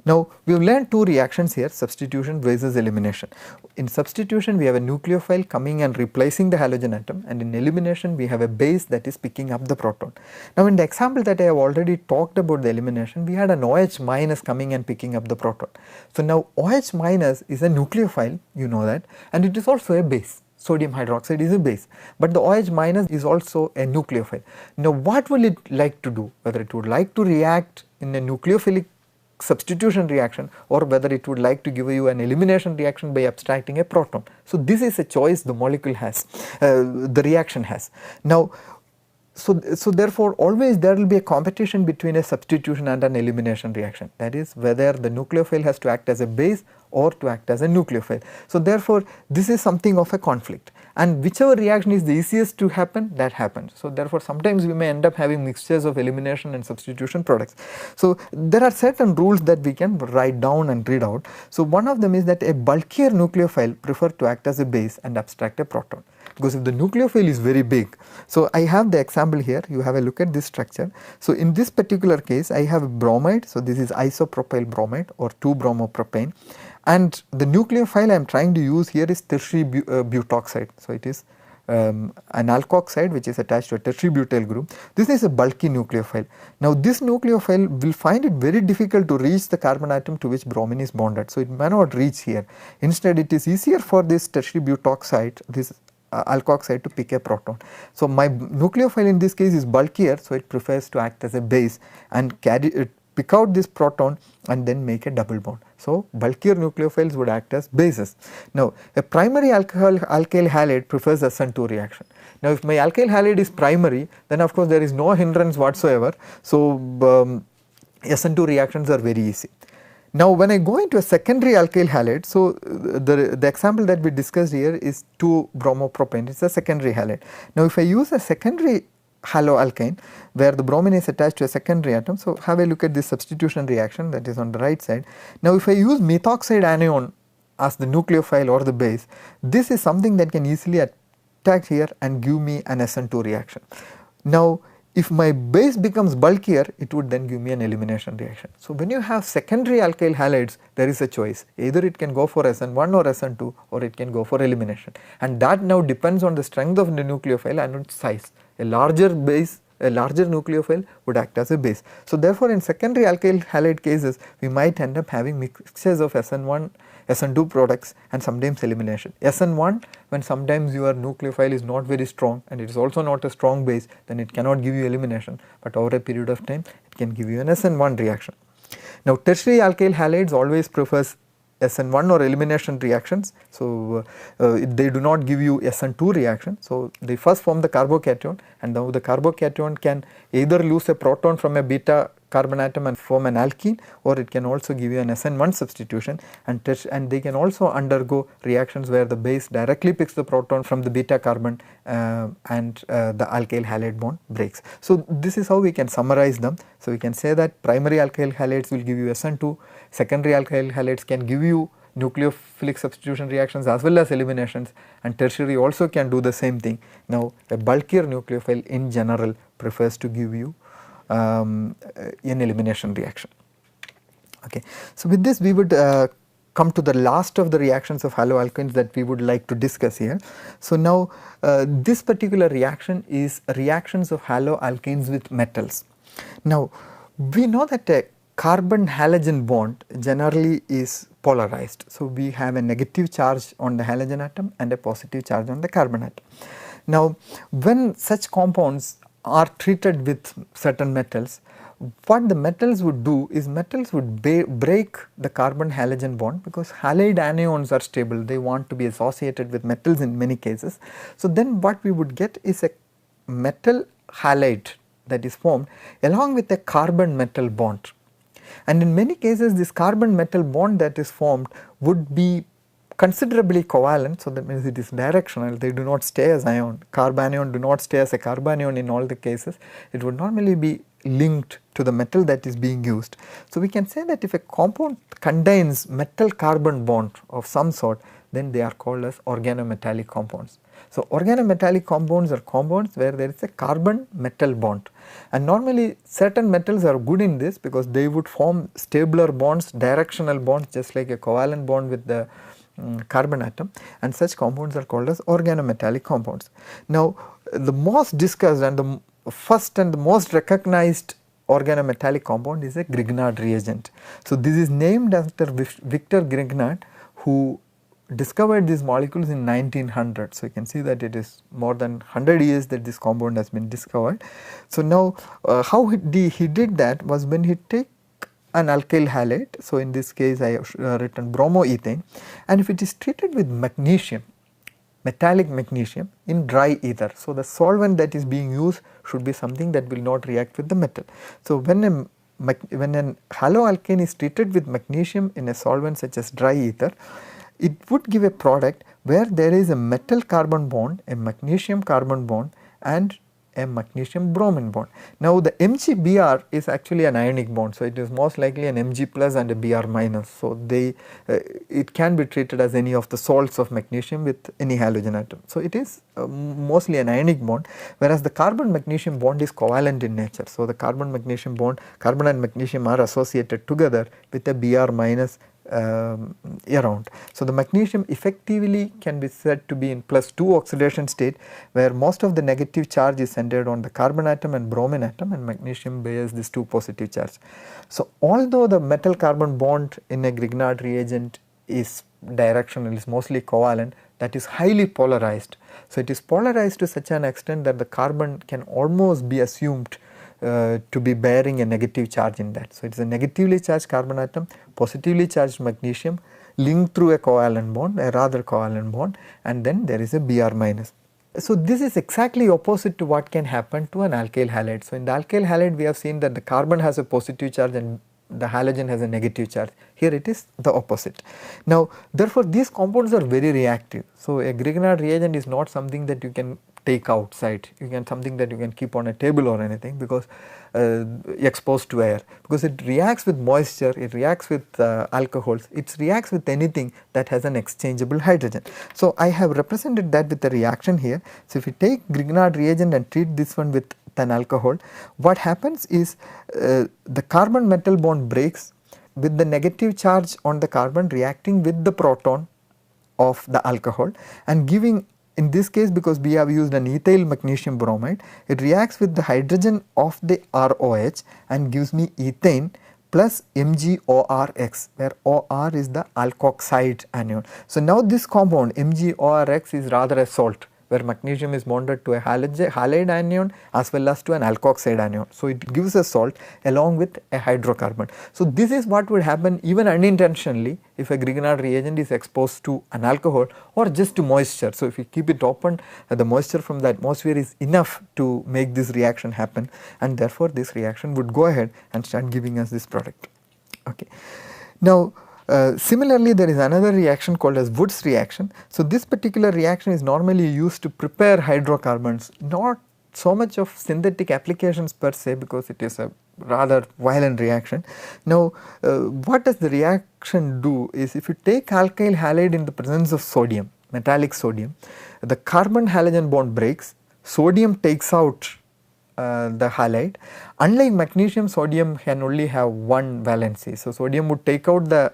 Now, we have learned 2 reactions here, substitution versus elimination. In substitution, we have a nucleophile coming and replacing the halogen atom, and in elimination we have a base that is picking up the proton. Now, in the example that I have already talked about the elimination, we had an OH minus coming and picking up the proton. So, now OH minus is a nucleophile, you know that, and it is also a base. Sodium hydroxide is a base, but the OH minus is also a nucleophile. Now, what will it like to do? Whether it would like to react in a nucleophilic substitution reaction, or whether it would like to give you an elimination reaction by abstracting a proton. So, this is a choice the molecule has, the reaction has. Now, so therefore, always there will be a competition between a substitution and an elimination reaction, that is whether the nucleophile has to act as a base or to act as a nucleophile. So, therefore, this is something of a conflict, and whichever reaction is the easiest to happen, that happens. So, therefore, sometimes we may end up having mixtures of elimination and substitution products. So, there are certain rules that we can write down and read out. So, one of them is that a bulkier nucleophile prefers to act as a base and abstract a proton, because if the nucleophile is very big. So, I have the example here, you have a look at this structure. So, in this particular case, I have a bromide. So, this is isopropyl bromide or 2-bromopropane, and the nucleophile I am trying to use here is tertiary butoxide. So, it is an alkoxide which is attached to a tertiary butyl group. This is a bulky nucleophile. Now, this nucleophile will find it very difficult to reach the carbon atom to which bromine is bonded. So, it may not reach here. Instead, it is easier for this tertiary butoxide, this alkoxide, to pick a proton. So, my nucleophile in this case is bulkier, so it prefers to act as a base and pick out this proton and then make a double bond. So, bulkier nucleophiles would act as bases. Now, a primary alkyl halide prefers SN2 reaction. Now, if my alkyl halide is primary, then of course there is no hindrance whatsoever. So, SN2 reactions are very easy. Now, when I go into a secondary alkyl halide, so the example that we discussed here is 2-bromopropane, it is a secondary halide. Now, if I use a secondary haloalkane where the bromine is attached to a secondary atom, so have a look at this substitution reaction that is on the right side. Now, if I use methoxide anion as the nucleophile or the base, this is something that can easily attack here and give me an SN2 reaction. Now, if my base becomes bulkier, it would then give me an elimination reaction. So, when you have secondary alkyl halides, there is a choice, either it can go for SN1 or SN2 or it can go for elimination, and that now depends on the strength of the nucleophile and its size. A larger base, a larger nucleophile would act as a base. So, therefore, in secondary alkyl halide cases, we might end up having mixtures of SN1, SN2 products and sometimes elimination. SN1, when sometimes your nucleophile is not very strong and it is also not a strong base, then it cannot give you elimination, but over a period of time it can give you an SN1 reaction. Now, tertiary alkyl halides always prefers SN1 or elimination reactions. So, they do not give you SN2 reaction. So, they first form the carbocation, and now the carbocation can either lose a proton from a beta carbon atom and form an alkene, or it can also give you an SN1 substitution, and they can also undergo reactions where the base directly picks the proton from the beta carbon and the alkyl halide bond breaks. So, this is how we can summarize them. So, we can say that primary alkyl halides will give you SN2, secondary alkyl halides can give you nucleophilic substitution reactions as well as eliminations, and tertiary also can do the same thing. Now, a bulkier nucleophile in general prefers to give you an elimination reaction. Okay. So, with this we would come to the last of the reactions of haloalkanes that we would like to discuss here. So, now this particular reaction is reactions of haloalkanes with metals. Now, we know that a carbon halogen bond generally is polarized. So, we have a negative charge on the halogen atom and a positive charge on the carbon atom. Now, when such compounds are treated with certain metals, what the metals would do is metals would break the carbon halogen bond, because halide anions are stable, they want to be associated with metals in many cases. So, then what we would get is a metal halide that is formed along with a carbon metal bond, and in many cases this carbon metal bond that is formed would be considerably covalent. So, that means it is directional, they do not stay as ion, carbanion do not stay as a carbanion in all the cases, it would normally be linked to the metal that is being used. So, we can say that if a compound contains metal carbon bond of some sort, then they are called as organometallic compounds. So, organometallic compounds are compounds where there is a carbon metal bond, and normally certain metals are good in this because they would form stabler bonds, directional bonds, just like a covalent bond with the carbon atom, and such compounds are called as organometallic compounds. Now, the most discussed and the first and the most recognized organometallic compound is a Grignard reagent. So, this is named after Victor Grignard, who discovered these molecules in 1900. So, you can see that it is more than 100 years that this compound has been discovered. So, now how he did that was when he take an alkyl halide. So, in this case I have written bromoethane, and if it is treated with magnesium, metallic magnesium in dry ether. So, the solvent that is being used should be something that will not react with the metal. So, when an haloalkane is treated with magnesium in a solvent such as dry ether, it would give a product where there is a metal carbon bond, a magnesium carbon bond and a magnesium bromine bond. Now, the MgBr is actually an ionic bond, so it is most likely an Mg plus and a Br minus. So, it can be treated as any of the salts of magnesium with any halogen atom. So, it is mostly an ionic bond, whereas the carbon magnesium bond is covalent in nature. So, the carbon magnesium bond, carbon and magnesium are associated together with a Br minus around. So, the magnesium effectively can be said to be in +2 oxidation state, where most of the negative charge is centered on the carbon atom and bromine atom, and magnesium bears this 2 positive charge. So, although the metal carbon bond in a Grignard reagent is directional, is mostly covalent, that is highly polarized. So, it is polarized to such an extent that the carbon can almost be assumed to be bearing a negative charge in that. So, it is a negatively charged carbon atom, positively charged magnesium linked through a covalent bond, a rather covalent bond, and then there is a Br minus. So, this is exactly opposite to what can happen to an alkyl halide. So, in the alkyl halide we have seen that the carbon has a positive charge and the halogen has a negative charge. Here it is the opposite. Now, therefore, these compounds are very reactive. So, a Grignard reagent is not something that you can take outside, you can something that you can keep on a table or anything, because exposed to air, because it reacts with moisture, it reacts with alcohols, it reacts with anything that has an exchangeable hydrogen. So, I have represented that with the reaction here. So, if you take Grignard reagent and treat this one with an alcohol, what happens is the carbon metal bond breaks with the negative charge on the carbon reacting with the proton of the alcohol and giving, in this case because we have used an ethyl magnesium bromide, it reacts with the hydrogen of the ROH and gives me ethane plus MgORX, where OR is the alkoxide anion. So, now this compound MgORX is rather a salt, where magnesium is bonded to a halide anion as well as to an alkoxide anion. So, it gives a salt along with a hydrocarbon. So, this is what would happen even unintentionally if a Grignard reagent is exposed to an alcohol or just to moisture. So, if you keep it open, the moisture from the atmosphere is enough to make this reaction happen, and therefore, this reaction would go ahead and start giving us this product. Okay. Now, similarly, there is another reaction called as Wood's reaction. So, this particular reaction is normally used to prepare hydrocarbons, not so much of synthetic applications per se, because it is a rather violent reaction. Now, what does the reaction do is, if you take alkyl halide in the presence of sodium, metallic sodium, the carbon halogen bond breaks, sodium takes out the halide. Unlike magnesium, sodium can only have one valency. So, sodium would take out the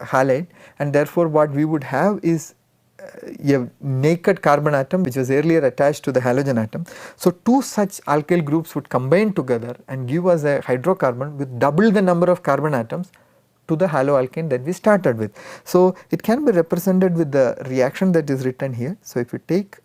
halide, and therefore, what we would have is a naked carbon atom which was earlier attached to the halogen atom. So, two such alkyl groups would combine together and give us a hydrocarbon with double the number of carbon atoms to the haloalkane that we started with. So, it can be represented with the reaction that is written here. So, if you take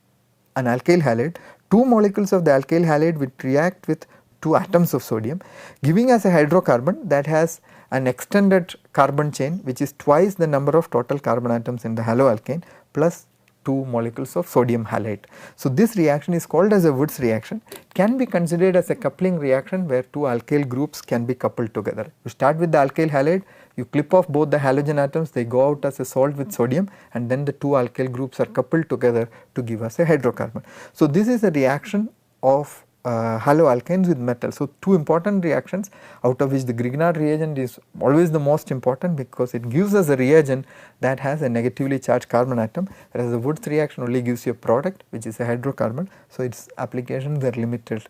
an alkyl halide, two molecules of the alkyl halide would react with two atoms of sodium, giving us a hydrocarbon that has an extended carbon chain which is twice the number of total carbon atoms in the haloalkane plus 2 molecules of sodium halide. So, this reaction is called as a Wood's reaction. It can be considered as a coupling reaction where two alkyl groups can be coupled together. You start with the alkyl halide, you clip off both the halogen atoms, they go out as a salt with sodium, and then the two alkyl groups are coupled together to give us a hydrocarbon. So, this is a reaction of haloalkanes with metal. So, two important reactions, out of which the Grignard reagent is always the most important, because it gives us a reagent that has a negatively charged carbon atom, whereas the Wood's reaction only gives you a product which is a hydrocarbon. So, its applications are limited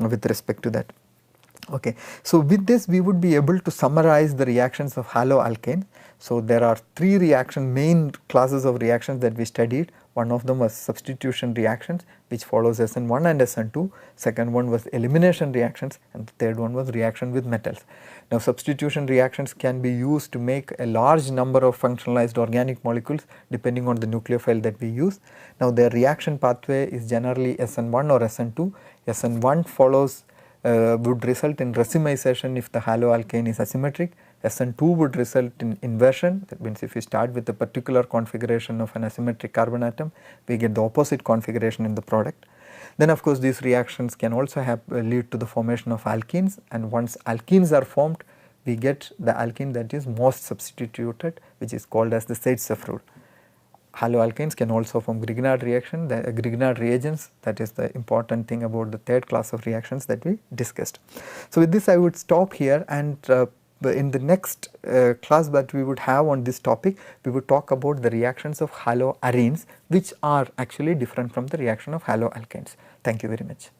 with respect to that. Okay. So, with this we would be able to summarize the reactions of haloalkanes. So, there are three main classes of reactions that we studied. One of them was substitution reactions, which follows SN1 and SN2. Second one was elimination reactions, and the third one was reaction with metals. Now, substitution reactions can be used to make a large number of functionalized organic molecules depending on the nucleophile that we use. Now, their reaction pathway is generally SN1 or SN2. SN1 follows would result in racemization if the haloalkane is asymmetric. SN2 would result in inversion, that means if we start with a particular configuration of an asymmetric carbon atom, we get the opposite configuration in the product. Then of course, these reactions can also lead to the formation of alkenes, and once alkenes are formed, we get the alkene that is most substituted, which is called as the Zaitsev rule. Haloalkanes can also form Grignard reaction, the Grignard reagents, that is the important thing about the third class of reactions that we discussed. So, with this I would stop here, and in the next class that we would have on this topic, we would talk about the reactions of haloarenes, which are actually different from the reaction of haloalkanes. Thank you very much.